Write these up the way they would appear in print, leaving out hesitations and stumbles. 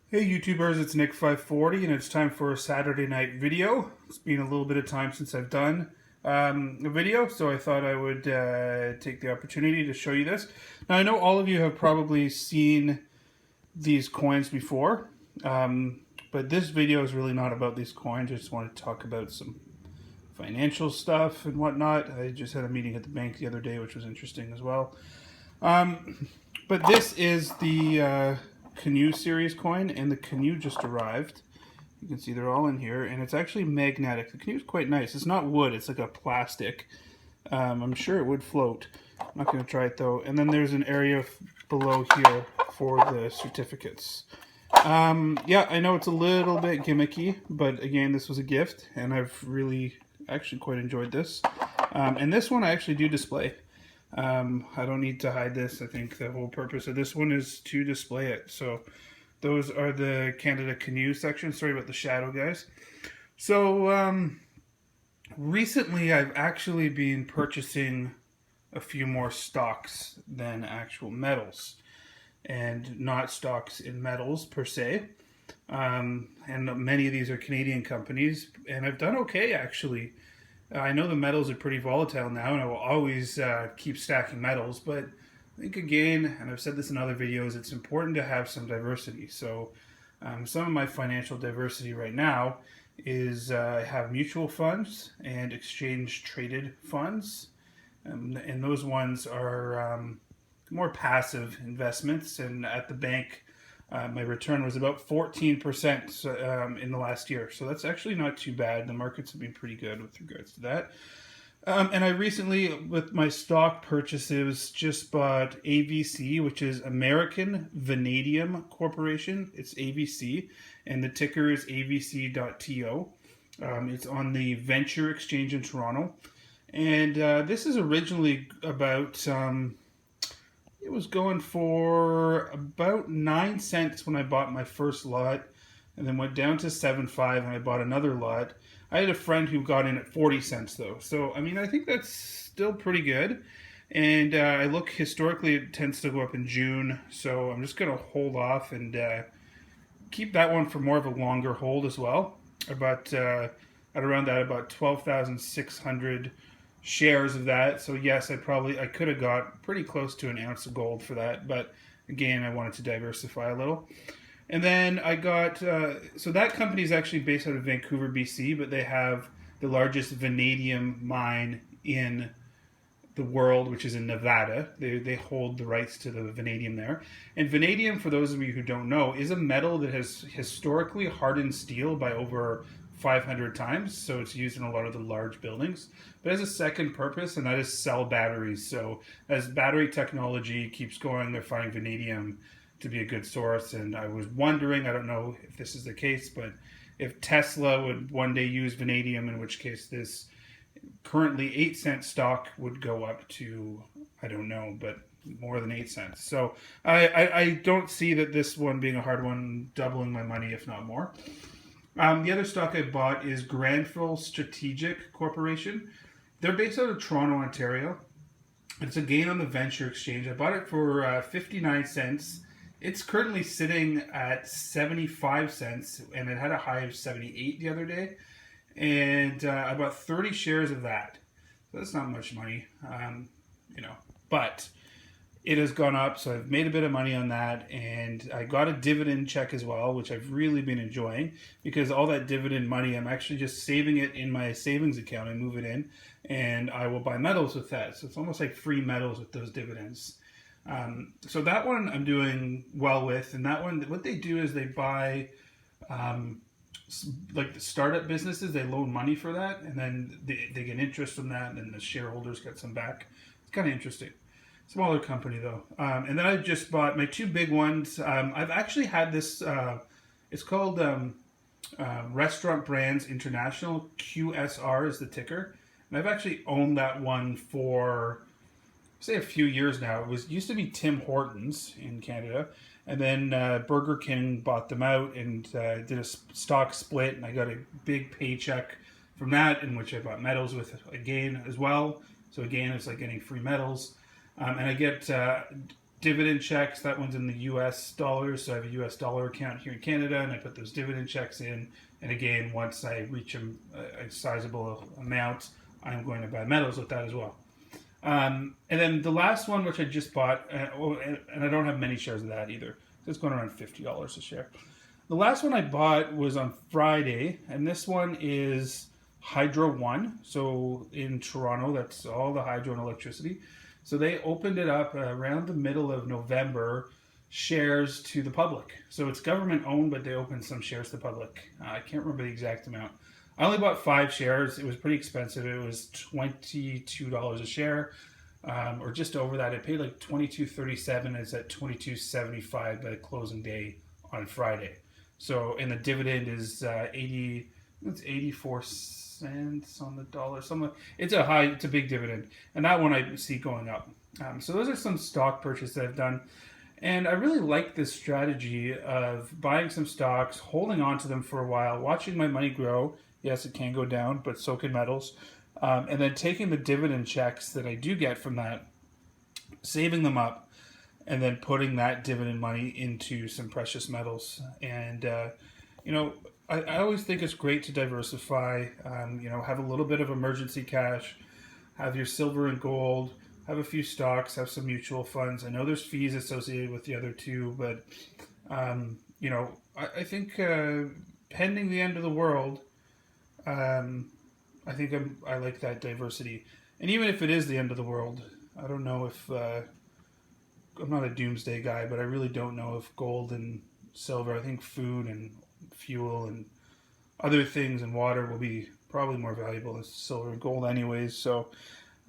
Hey YouTubers, it's Nick540 and it's time for a Saturday night video. It's been a little bit of time since I've done a video, so I thought I would take the opportunity to show you this. Now I know all of you have probably seen these coins before, but this video is really not about these coins. I just want to talk about some financial stuff and whatnot. I just had a meeting at the bank the other day, which was interesting as well. But this is the Canoe series coin, and the Canoe just arrived. You can see they're all in here, and it's actually magnetic. The Canoe is quite nice. It's not wood, it's like a plastic. I'm sure it would float. I'm not going to try it though. And then there's an area below here for the certificates. Yeah, I know it's a little bit gimmicky, but again, this was a gift, and I've really actually quite enjoyed this. And this one I actually do display. I don't need to hide this. I think the whole purpose of this one is to display it. So those are the Canada Canoe section. Sorry about the shadow, guys. So recently I've actually been purchasing a few more stocks than actual metals, and not stocks in metals per se. And many of these are Canadian companies, and I've done okay actually. I know the metals are pretty volatile now, and I will always keep stacking metals, but I think again, and I've said this in other videos, it's important to have some diversity. So some of my financial diversity right now is I have mutual funds and exchange traded funds, and those ones are more passive investments, and at the bank my return was about 14% in the last year. So that's actually not too bad. The markets have been pretty good with regards to that. And I recently, with my stock purchases, just bought AVC, which is American Vanadium Corporation. It's AVC, and the ticker is avc.to. It's on the Venture Exchange in Toronto. And this is originally about... it was going for about 9 cents when I bought my first lot, and then went down to 7.5 and I bought another lot. I had a friend who got in at 40 cents though. So, I mean, I think that's still pretty good. And I look historically, it tends to go up in June. So I'm just going to hold off and keep that one for more of a longer hold as well. About at around that, about 12,600 shares of that. So yes, I could have got pretty close to an ounce of gold for that, but again, I wanted to diversify a little. And then I got so that company is actually based out of Vancouver, BC, but they have the largest vanadium mine in the world, which is in Nevada. They hold the rights to the vanadium there. And vanadium, for those of you who don't know, is a metal that has historically hardened steel by over 500 times, so it's used in a lot of the large buildings. But it has a second purpose, and that is cell batteries. So as battery technology keeps going, they're finding vanadium to be a good source. And I was wondering, I don't know if this is the case, but if Tesla would one day use vanadium, in which case this currently 8-cent stock would go up to, I don't know, but more than 8 cents. So I don't see that this one being a hard one, doubling my money, if not more. The other stock I bought is Granville Strategic Corporation. They're based out of Toronto, Ontario. It's a gain on the Venture Exchange. I bought it for 59 cents. It's currently sitting at 75 cents, and it had a high of 78 the other day. And I bought 30 shares of that. So that's not much money, but it has gone up, so I've made a bit of money on that, and I got a dividend check as well, which I've really been enjoying, because all that dividend money, I'm actually just saving it in my savings account. I move it in, and I will buy metals with that. So it's almost like free metals with those dividends. So that one I'm doing well with, and that one, what they do is they buy like the startup businesses, they loan money for that, and then they get interest from that, and then the shareholders get some back. It's kind of interesting. Smaller company though. And then I just bought my two big ones. I've actually had this, it's called Restaurant Brands International, QSR is the ticker. And I've actually owned that one for, say, a few years now. It used to be Tim Hortons in Canada. And then Burger King bought them out and did a stock split. And I got a big paycheck from that, in which I bought metals with again as well. So again, it's like getting free metals. And I get dividend checks. That one's in the US dollars, so I have a US dollar account here in Canada, and I put those dividend checks in. And again, once I reach a sizable amount, I'm going to buy metals with that as well. And then the last one, which I just bought, and I don't have many shares of that either. It's going around $50 a share. The last one I bought was on Friday, and this one is Hydro One. So in Toronto, that's all the hydro and electricity. So they opened it up around the middle of November, shares to the public. So it's government owned, but they opened some shares to the public. I can't remember the exact amount. I only bought 5 shares. It was pretty expensive. It was $22 a share, or just over that. I paid like $22.37. It's at $22.75 by the closing day on Friday. So, and the dividend is 84 cents on the dollar. It's a big dividend, and that one I see going up. So those are some stock purchases that I've done. And I really like this strategy of buying some stocks, holding on to them for a while, watching my money grow. Yes, it can go down, but so can metals. And then taking the dividend checks that I do get from that, saving them up, and then putting that dividend money into some precious metals. And, I always think it's great to diversify, have a little bit of emergency cash, have your silver and gold, have a few stocks, have some mutual funds. I know there's fees associated with the other two, but, I think pending the end of the world, I think I like that diversity. And even if it is the end of the world, I don't know if, I'm not a doomsday guy, but I really don't know if gold and silver, I think food and fuel and other things and water will be probably more valuable than silver and gold anyways. So,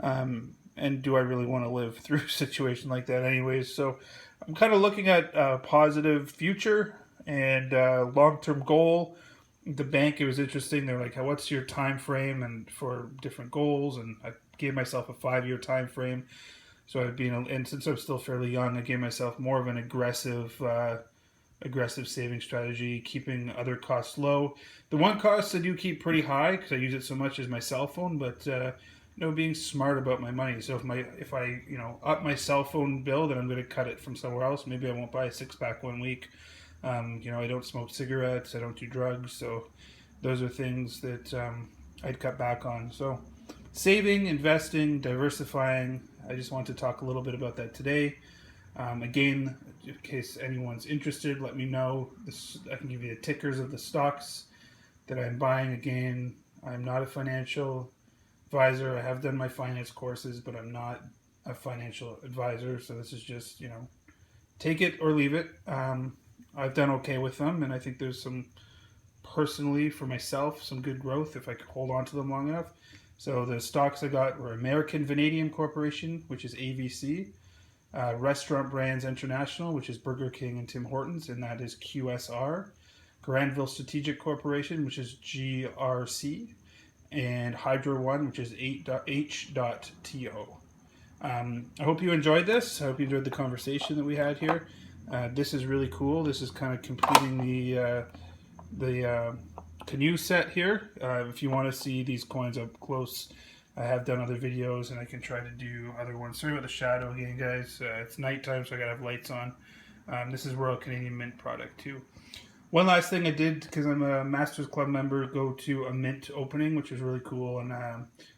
and do I really want to live through a situation like that anyways? So I'm kind of looking at a positive future and long-term goal. The bank, it was interesting. They're like, what's your time frame and for different goals? And I gave myself a 5-year time frame. So I've been, and since I'm still fairly young, I gave myself more of an aggressive saving strategy, keeping other costs low. The one cost I do keep pretty high because I use it so much is my cell phone, but being smart about my money. So if I up my cell phone bill, then I'm going to cut it from somewhere else. Maybe I won't buy a 6-pack 1 week. I don't smoke cigarettes. I don't do drugs. So those are things that I'd cut back on. So saving, investing, diversifying. I just want to talk a little bit about that today. Again, in case anyone's interested, let me know. I can give you the tickers of the stocks that I'm buying. Again, I'm not a financial advisor. I have done my finance courses, but I'm not a financial advisor. So this is just, take it or leave it. I've done okay with them, and I think there's personally for myself, some good growth if I could hold on to them long enough. So the stocks I got were American Vanadium Corporation, which is AVC, Restaurant Brands International, which is Burger King and Tim Hortons, and that is QSR, Granville Strategic Corporation, which is GRC, and Hydro One, which is H.TO. I hope you enjoyed this. I hope you enjoyed the conversation that we had here. This is really cool. This is kind of completing the canoe set here. If you want to see these coins up close, I have done other videos and I can try to do other ones. Sorry about the shadow again, guys. It's nighttime, so I gotta have lights on. This is Royal Canadian Mint product too. One last thing I did, because I'm a Masters Club member, go to a mint opening, which is really cool, and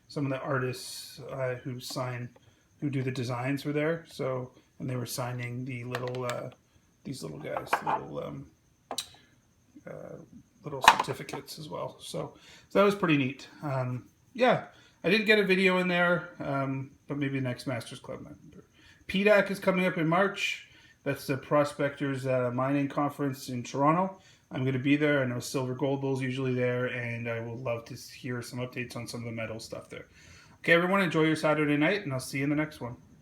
some of the artists who do the designs were there. So, and they were signing the these little guys, little certificates as well. So that was pretty neat. Yeah, I didn't get a video in there, but maybe next Masters Club member. PDAC is coming up in March. That's the Prospectors Mining Conference in Toronto. I'm going to be there. I know Silver Gold Bull's usually there, and I would love to hear some updates on some of the metal stuff there. Okay, everyone, enjoy your Saturday night, and I'll see you in the next one.